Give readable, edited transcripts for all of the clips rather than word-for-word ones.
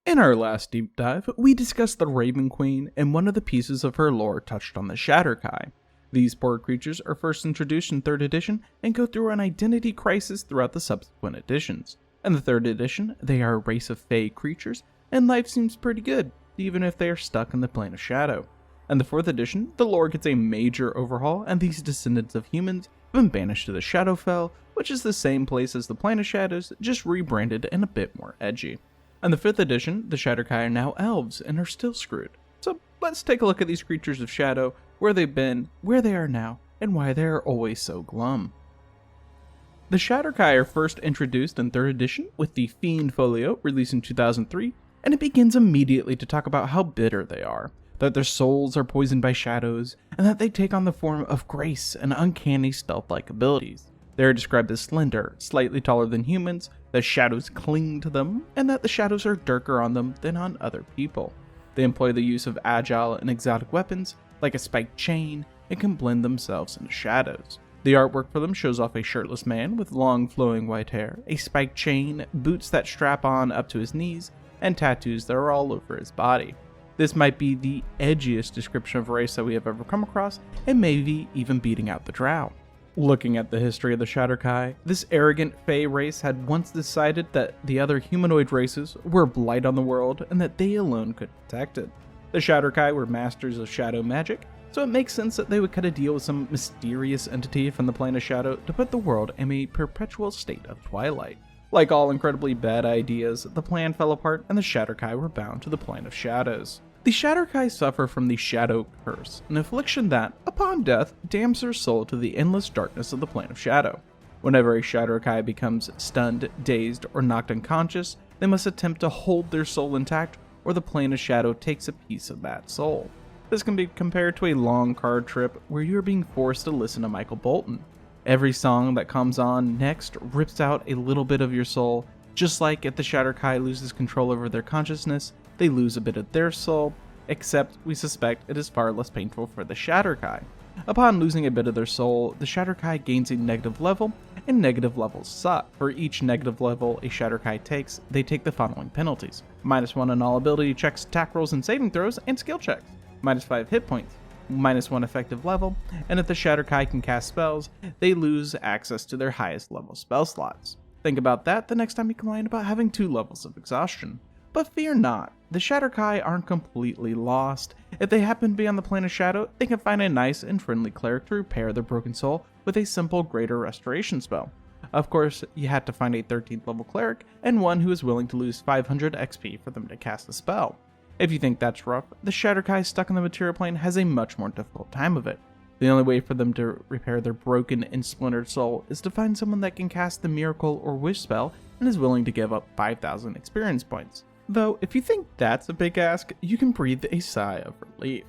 In our last deep dive, we discussed the Raven Queen, and one of the pieces of her lore touched on the Shadar-Kai. These poor creatures are first introduced in 3rd edition and go through an identity crisis throughout the subsequent editions. In the 3rd edition, they are a race of fey creatures, and life seems pretty good, even if they are stuck in the plane of shadow. In the 4th edition, the lore gets a major overhaul, and these descendants of humans have been banished to the Shadowfell, which is the same place as the Plane of Shadows, just rebranded and a bit more edgy. In the 5th edition, the Shadar-Kai are now elves and are still screwed. So let's take a look at these creatures of shadow, where they've been, where they are now, and why they are always so glum. The Shadar-Kai are first introduced in 3rd edition with the Fiend Folio, released in 2003, and it begins immediately to talk about how bitter they are, that their souls are poisoned by shadows, and that they take on the form of grace and uncanny stealth-like abilities. They are described as slender, slightly taller than humans, that shadows cling to them, and that the shadows are darker on them than on other people. They employ the use of agile and exotic weapons, like a spiked chain, and can blend themselves into shadows. The artwork for them shows off a shirtless man with long flowing white hair, a spiked chain, boots that strap on up to his knees, and tattoos that are all over his body. This might be the edgiest description of a race that we have ever come across, and maybe even beating out the Drow. Looking at the history of the Shadar-Kai, this arrogant Fey race had once decided that the other humanoid races were a blight on the world and that they alone could protect it. The Shadar-Kai were masters of shadow magic, so it makes sense that they would cut a deal with some mysterious entity from the plane of shadow to put the world in a perpetual state of twilight. Like all incredibly bad ideas, the plan fell apart and the Shadar-Kai were bound to the plane of shadows. The Shadar-Kai suffer from the Shadow Curse, an affliction that, upon death, damns their soul to the endless darkness of the plane of shadow. Whenever a Shadar-Kai becomes stunned, dazed, or knocked unconscious, they must attempt to hold their soul intact, or the plane of shadow takes a piece of that soul. This can be compared to a long car trip where you are being forced to listen to Michael Bolton. Every song that comes on next rips out a little bit of your soul, just like if the Shadar-Kai loses control over their consciousness, they lose a bit of their soul, except we suspect it is far less painful for the Shadar-Kai. Upon losing a bit of their soul, the Shadar-Kai gains a negative level, and negative levels suck. For each negative level a Shadar-Kai takes, they take the following penalties: -1 on all ability checks, attack rolls, and saving throws, and skill checks, -5 hit points, -1 effective level, and if the Shadar-Kai can cast spells, they lose access to their highest level spell slots. Think about that the next time you complain about having 2 levels of exhaustion. But fear not, the Shadar-Kai aren't completely lost. If they happen to be on the plane of shadow, they can find a nice and friendly cleric to repair their broken soul with a simple greater restoration spell. Of course, you have to find a 13th level cleric, and one who is willing to lose 500 XP for them to cast the spell. If you think that's rough, the Shadar-Kai stuck in the material plane has a much more difficult time of it. The only way for them to repair their broken and splintered soul is to find someone that can cast the miracle or wish spell and is willing to give up 5,000 experience points. Though, if you think that's a big ask, you can breathe a sigh of relief.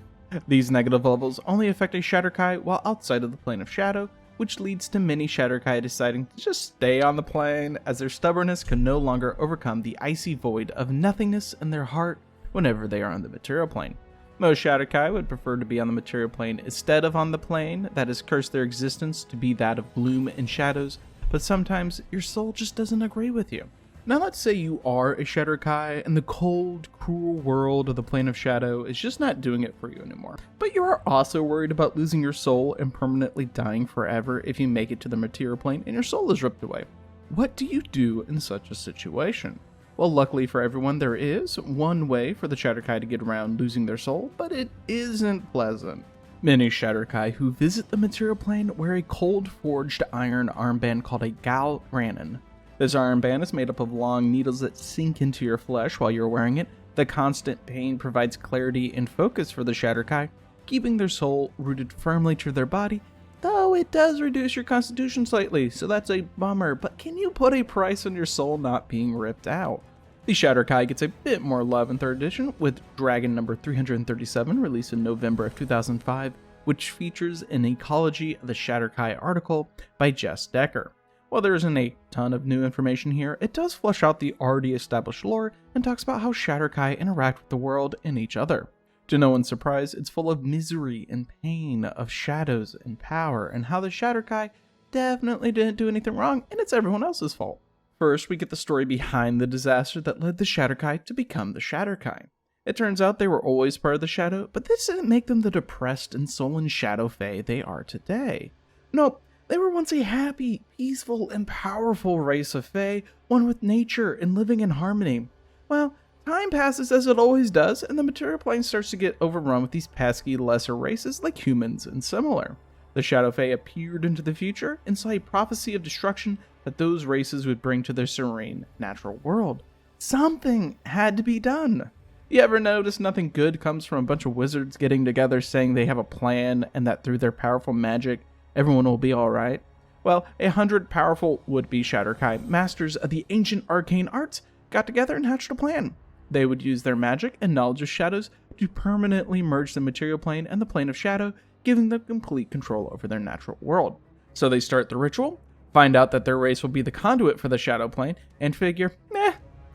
These negative levels only affect a Shadar-Kai while outside of the plane of shadow, which leads to many Shadar-Kai deciding to just stay on the plane, as their stubbornness can no longer overcome the icy void of nothingness in their heart whenever they are on the material plane. Most Shadar-Kai would prefer to be on the material plane instead of on the plane that has cursed their existence to be that of gloom and shadows, but sometimes your soul just doesn't agree with you. Now let's say you are a Shadar-Kai and the cold, cruel world of the plane of shadow is just not doing it for you anymore. But you are also worried about losing your soul and permanently dying forever if you make it to the material plane and your soul is ripped away. What do you do in such a situation? Well, luckily for everyone, there is one way for the Shadar-Kai to get around losing their soul, but it isn't pleasant. Many Shadar-Kai who visit the material plane wear a cold-forged iron armband called a Gal Ranon. This armband is made up of long needles that sink into your flesh while you're wearing it. The constant pain provides clarity and focus for the Shadar-Kai, keeping their soul rooted firmly to their body, though it does reduce your constitution slightly, so that's a bummer, but can you put a price on your soul not being ripped out? The Shadar-Kai gets a bit more love in 3rd edition, with Dragon number 337 released in November of 2005, which features an Ecology of the Shadar-Kai article by Jess Decker. While there isn't a ton of new information here, it does flesh out the already established lore and talks about how Shadar-Kai interact with the world and each other. To no one's surprise, it's full of misery and pain, of shadows and power, and how the Shadar-Kai definitely didn't do anything wrong, and it's everyone else's fault. First, we get the story behind the disaster that led the Shadar-Kai to become the Shadar-Kai. It turns out they were always part of the Shadow, but this didn't make them the depressed and sullen Shadow Fae they are today. Nope, they were once a happy, peaceful, and powerful race of Fae, one with nature and living in harmony. Well, time passes as it always does, and the material plane starts to get overrun with these pesky lesser races like humans and similar. The Shadow Fae appeared into the future and saw a prophecy of destruction that those races would bring to their serene, natural world. Something had to be done. You ever notice nothing good comes from a bunch of wizards getting together saying they have a plan and that through their powerful magic, everyone will be alright? Well, 100 powerful would-be Shadar-Kai masters of the ancient arcane arts got together and hatched a plan. They would use their magic and knowledge of shadows to permanently merge the material plane and the plane of shadow, giving them complete control over their natural world. So they start the ritual, find out that their race will be the conduit for the shadow plane, and figure,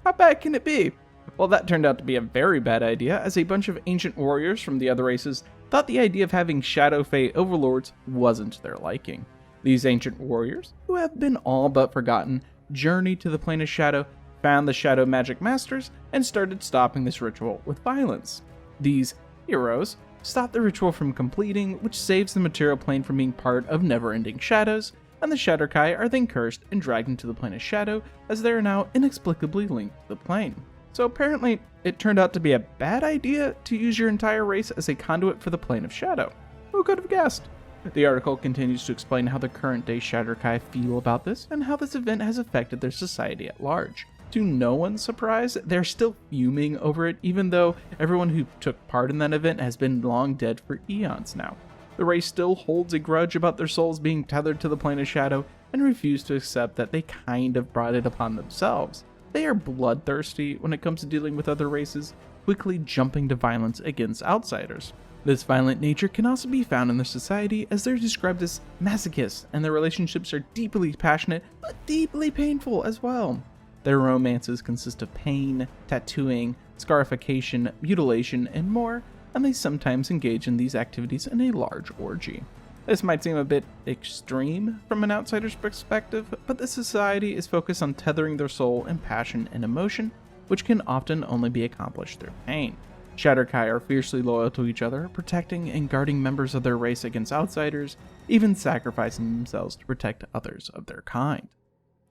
how bad can it be? Well, that turned out to be a very bad idea, as a bunch of ancient warriors from the other races thought the idea of having Shadow Fae overlords wasn't to their liking. These ancient warriors, who have been all but forgotten, journeyed to the plane of shadow, found the shadow magic masters, and started stopping this ritual with violence. These heroes stop the ritual from completing, which saves the material plane from being part of never-ending shadows, and the Shadar-Kai are then cursed and dragged into the plane of shadow, as they are now inexplicably linked to the plane. So apparently, it turned out to be a bad idea to use your entire race as a conduit for the plane of shadow. Who could have guessed? The article continues to explain how the current-day Shadar-Kai feel about this, and how this event has affected their society at large. To no one's surprise, they're still fuming over it, even though everyone who took part in that event has been long dead for eons now. The race still holds a grudge about their souls being tethered to the plane of shadow, and refuse to accept that they kind of brought it upon themselves. They are bloodthirsty when it comes to dealing with other races, quickly jumping to violence against outsiders. This violent nature can also be found in their society, as they're described as masochists, and their relationships are deeply passionate, but deeply painful as well. Their romances consist of pain, tattooing, scarification, mutilation, and more, and they sometimes engage in these activities in a large orgy. This might seem a bit extreme from an outsider's perspective, but the society is focused on tethering their soul in passion and emotion, which can often only be accomplished through pain. Shadar-Kai are fiercely loyal to each other, protecting and guarding members of their race against outsiders, even sacrificing themselves to protect others of their kind.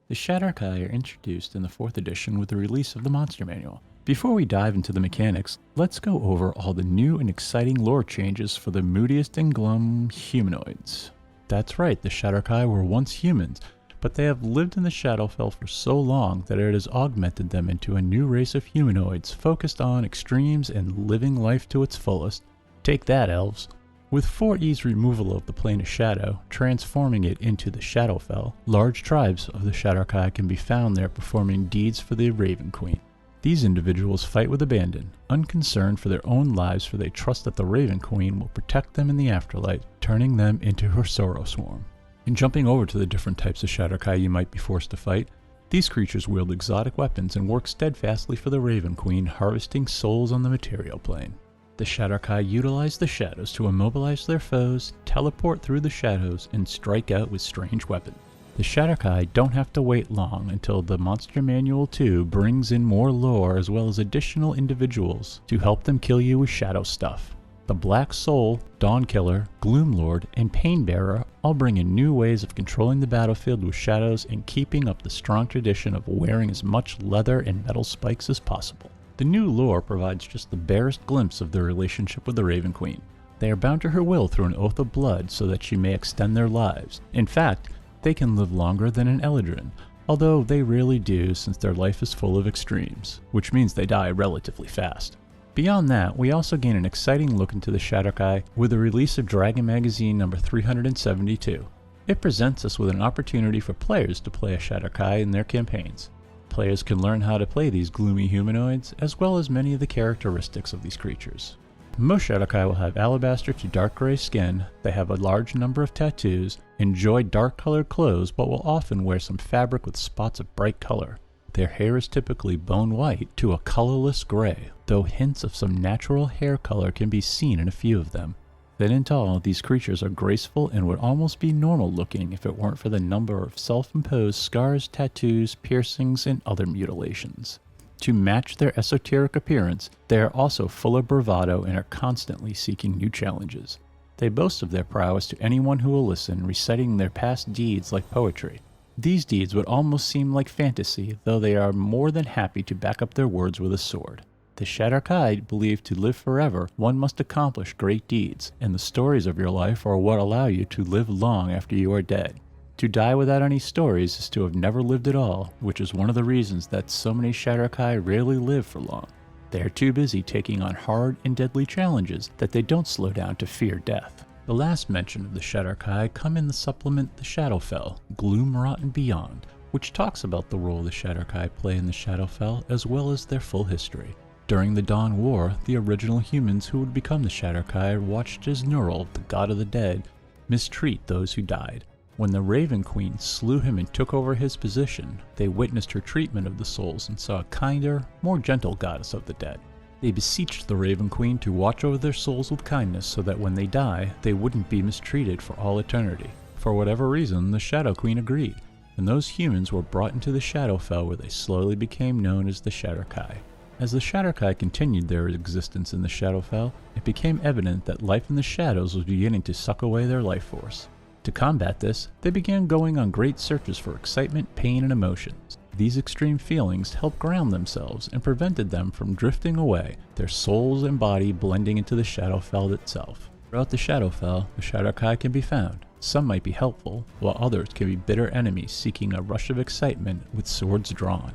The Shadar-Kai are introduced in the 4th edition with the release of the Monster Manual. Before we dive into the mechanics, let's go over all the new and exciting lore changes for the moodiest and glum humanoids. That's right, the Shadar-Kai were once humans, but they have lived in the Shadowfell for so long that it has augmented them into a new race of humanoids focused on extremes and living life to its fullest. Take that, elves. With 4E's removal of the plane of shadow, transforming it into the Shadowfell, large tribes of the Shadar-Kai can be found there performing deeds for the Raven Queen. These individuals fight with abandon, unconcerned for their own lives, for they trust that the Raven Queen will protect them in the afterlife, turning them into her sorrow swarm. In jumping over to the different types of Shadar-Kai you might be forced to fight, these creatures wield exotic weapons and work steadfastly for the Raven Queen, harvesting souls on the material plane. The Shadar-Kai utilize the shadows to immobilize their foes, teleport through the shadows, and strike out with strange weapons. The Shadar-Kai don't have to wait long until the Monster Manual 2 brings in more lore as well as additional individuals to help them kill you with shadow stuff. The Black Soul, Dawnkiller, Gloomlord, and Painbearer all bring in new ways of controlling the battlefield with shadows and keeping up the strong tradition of wearing as much leather and metal spikes as possible. The new lore provides just the barest glimpse of their relationship with the Raven Queen. They are bound to her will through an oath of blood so that she may extend their lives. In fact, they can live longer than an Eladrin, although they rarely do since their life is full of extremes, which means they die relatively fast. Beyond that, we also gain an exciting look into the Shadar-Kai with the release of Dragon Magazine number 372. It presents us with an opportunity for players to play a Shadar-Kai in their campaigns. Players can learn how to play these gloomy humanoids, as well as many of the characteristics of these creatures. Most Shadar-Kai will have alabaster to dark gray skin, they have a large number of tattoos, enjoy dark colored clothes but will often wear some fabric with spots of bright color. Their hair is typically bone white to a colorless gray, though hints of some natural hair color can be seen in a few of them. Thin and tall, these creatures are graceful and would almost be normal looking if it weren't for the number of self-imposed scars, tattoos, piercings, and other mutilations. To match their esoteric appearance, they are also full of bravado and are constantly seeking new challenges. They boast of their prowess to anyone who will listen, reciting their past deeds like poetry. These deeds would almost seem like fantasy, though they are more than happy to back up their words with a sword. The Shadar-Kai believe to live forever, one must accomplish great deeds, and the stories of your life are what allow you to live long after you are dead. To die without any stories is to have never lived at all, which is one of the reasons that so many Shadar-Kai rarely live for long. They are too busy taking on hard and deadly challenges that they don't slow down to fear death. The last mention of the Shadar-Kai come in the supplement The Shadowfell, Gloom Wrought and Beyond, which talks about the role the Shadar-Kai play in the Shadowfell as well as their full history. During the Dawn War, the original humans who would become the Shadar-Kai watched as Neural, the god of the dead, mistreat those who died. When the Raven Queen slew him and took over his position, they witnessed her treatment of the souls and saw a kinder, more gentle goddess of the dead. They beseeched the Raven Queen to watch over their souls with kindness so that when they die, they wouldn't be mistreated for all eternity. For whatever reason, the Shadow Queen agreed, and those humans were brought into the Shadowfell where they slowly became known as the Shadar-Kai. As the Shadar-Kai continued their existence in the Shadowfell, it became evident that life in the shadows was beginning to suck away their life force. To combat this, they began going on great searches for excitement, pain, and emotions. These extreme feelings helped ground themselves and prevented them from drifting away, their souls and body blending into the Shadowfell itself. Throughout the Shadowfell, the Shadar-Kai can be found. Some might be helpful, while others can be bitter enemies seeking a rush of excitement with swords drawn.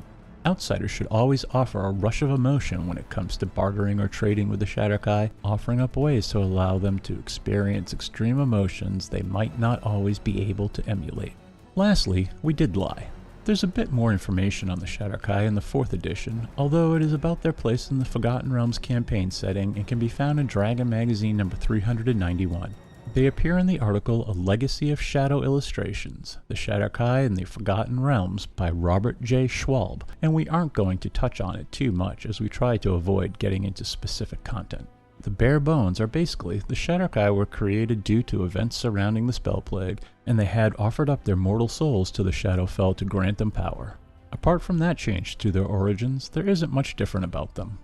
Outsiders should always offer a rush of emotion when it comes to bartering or trading with the Shadar-Kai, offering up ways to allow them to experience extreme emotions they might not always be able to emulate. Lastly, we did lie. There's a bit more information on the Shadar-Kai in the 4th edition, although it is about their place in the Forgotten Realms campaign setting and can be found in Dragon Magazine number 391. They appear in the article A Legacy of Shadow Illustrations, The Shadar-Kai in the Forgotten Realms by Robert J. Schwalb, and we aren't going to touch on it too much as we try to avoid getting into specific content. The bare bones are basically the Shadar-Kai were created due to events surrounding the Spell Plague, and they had offered up their mortal souls to the Shadowfell to grant them power. Apart from that change to their origins, there isn't much different about them.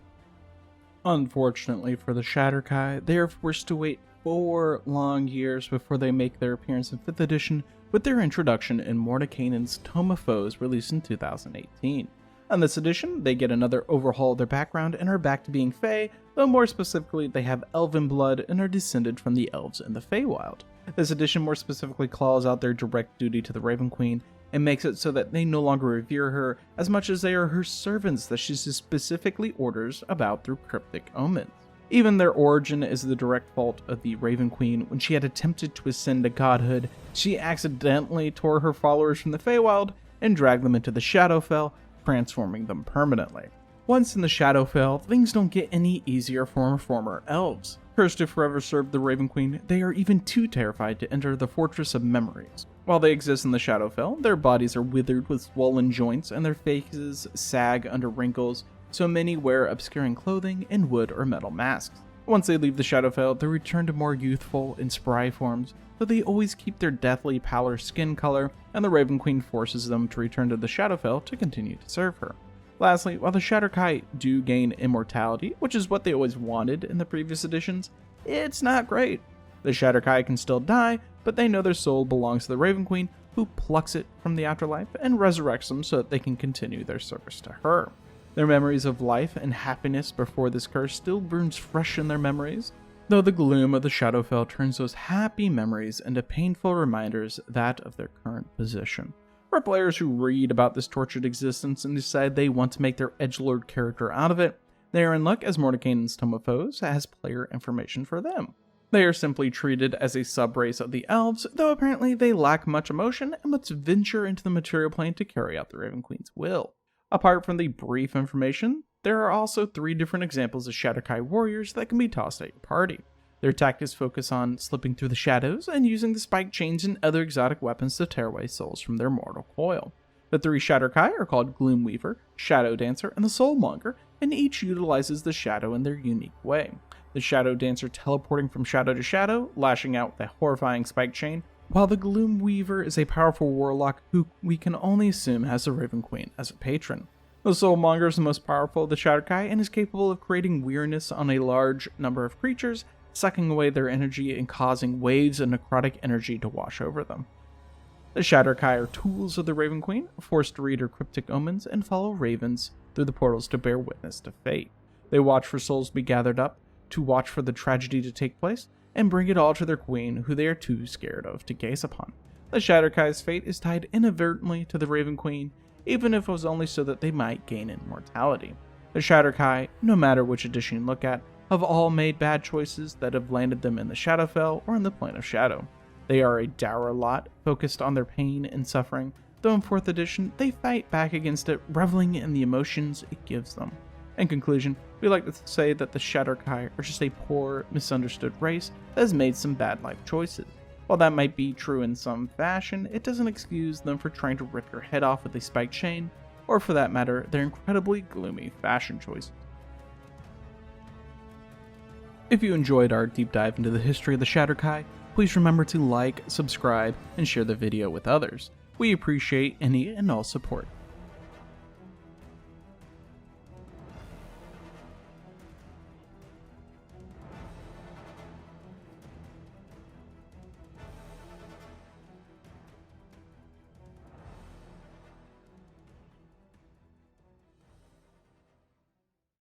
Unfortunately for the Shadar-Kai, they are forced to wait 4 long years before they make their appearance in 5th edition with their introduction in Mordenkainen's Tome of Foes released in 2018. On this edition, they get another overhaul of their background and are back to being Fae, though more specifically they have elven blood and are descended from the elves in the Feywild. This edition more specifically claws out their direct duty to the Raven Queen and makes it so that they no longer revere her as much as they are her servants that she specifically orders about through cryptic omens. Even their origin is the direct fault of the Raven Queen. When she had attempted to ascend to godhood, she accidentally tore her followers from the Feywild and dragged them into the Shadowfell, transforming them permanently. Once in the Shadowfell, things don't get any easier for former elves. Cursed to forever serve the Raven Queen, they are even too terrified to enter the Fortress of Memories. While they exist in the Shadowfell, their bodies are withered with swollen joints and their faces sag under wrinkles, so many wear obscuring clothing and wood or metal masks. Once they leave the Shadowfell, they return to more youthful and spry forms, though they always keep their deathly pallor skin color, and the Raven Queen forces them to return to the Shadowfell to continue to serve her. Lastly, while the Shadar-Kai do gain immortality, which is what they always wanted in the previous editions, it's not great. The Shadar-Kai can still die, but they know their soul belongs to the Raven Queen, who plucks it from the afterlife and resurrects them so that they can continue their service to her. Their memories of life and happiness before this curse still burns fresh in their memories, though the gloom of the Shadowfell turns those happy memories into painful reminders that of their current position. For players who read about this tortured existence and decide they want to make their edgelord character out of it, they are in luck as Mordenkainen's Tome of Foes has player information for them. They are simply treated as a sub-race of the elves, though apparently they lack much emotion and must venture into the material plane to carry out the Raven Queen's will. Apart from the brief information, there are also 3 different examples of Shadar-Kai warriors that can be tossed at your party. Their tactics focus on slipping through the shadows and using the spike chains and other exotic weapons to tear away souls from their mortal coil. The three Shadar-Kai are called Gloomweaver, Shadow Dancer, and the Soulmonger, and each utilizes the shadow in their unique way. The Shadow Dancer teleporting from shadow to shadow, lashing out with a horrifying spike chain, while the Gloomweaver is a powerful warlock who we can only assume has the Raven Queen as a patron. The Soulmonger is the most powerful of the Shadar-Kai and is capable of creating weirdness on a large number of creatures, sucking away their energy and causing waves of necrotic energy to wash over them. The Shadar-Kai are tools of the Raven Queen, forced to read her cryptic omens and follow ravens through the portals to bear witness to fate. They watch for souls to be gathered up, to watch for the tragedy to take place, and bring it all to their queen, who they are too scared of to gaze upon. The Shadar-Kai's fate is tied inadvertently to the Raven Queen, even if it was only so that they might gain immortality. The Shadar-Kai, no matter which edition you look at, have all made bad choices that have landed them in the Shadowfell or in the Plane of Shadow. They are a dour lot, focused on their pain and suffering, though in 4th edition, they fight back against it, reveling in the emotions it gives them. In conclusion, we like to say that the Shadar-Kai are just a poor, misunderstood race that has made some bad life choices. While that might be true in some fashion, it doesn't excuse them for trying to rip your head off with a spiked chain, or for that matter, their incredibly gloomy fashion choices. If you enjoyed our deep dive into the history of the Shadar-Kai, please remember to like, subscribe, and share the video with others. We appreciate any and all support.